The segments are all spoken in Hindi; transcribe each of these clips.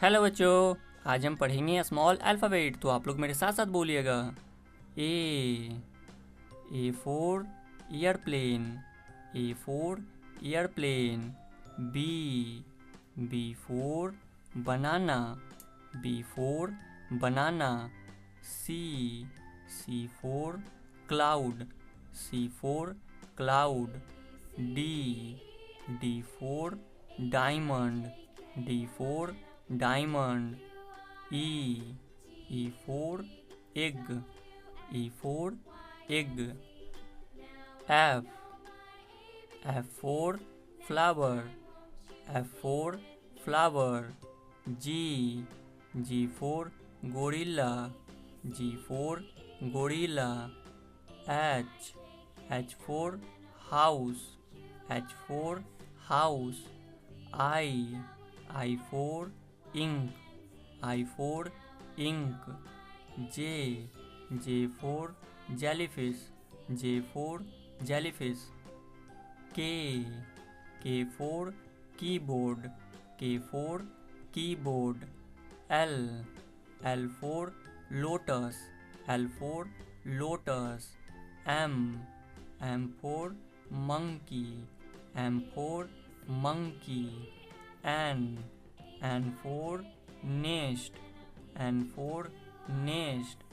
हेलो बच्चों, आज हम पढ़ेंगे स्मॉल अल्फ़ाबेट। तो आप लोग मेरे साथ साथ बोलिएगा। A for airplane, A for airplane. B for banana, B for banana. C for cloud, C for cloud. D for diamond, D for diamond. E for egg, E for egg. F for flower, F for flower. G for gorilla, G for gorilla. H for house, H for house. I for ink, I for ink. J for jellyfish, J for jellyfish. K for keyboard, K for keyboard. L for lotus, L for lotus. M for monkey, M for monkey. N for nest, N for nest.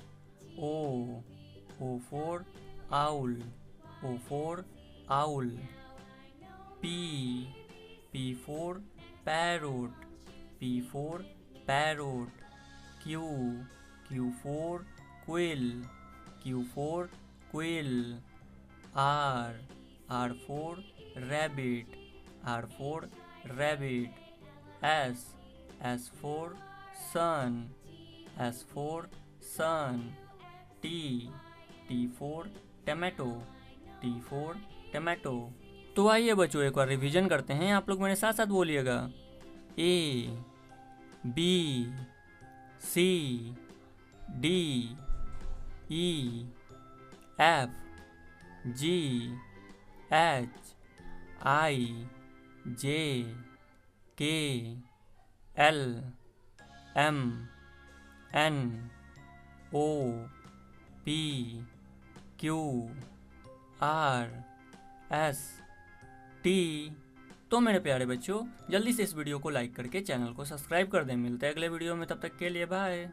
O for owl, O for owl. P for parrot, P for parrot. Q for quill, Q for quill. R for rabbit, R for rabbit. S for sun, S for sun. T for tomato, T for tomato. तो आइए बच्चों, एक बार रिवीजन करते हैं। आप लोग मेरे साथ साथ बोलिएगा। A B C D E F G H I J K L M N O P Q R S T. तो मेरे प्यारे बच्चों, जल्दी से इस वीडियो को लाइक करके चैनल को सब्सक्राइब कर दें। मिलते हैं अगले वीडियो में, तब तक के लिए बाय।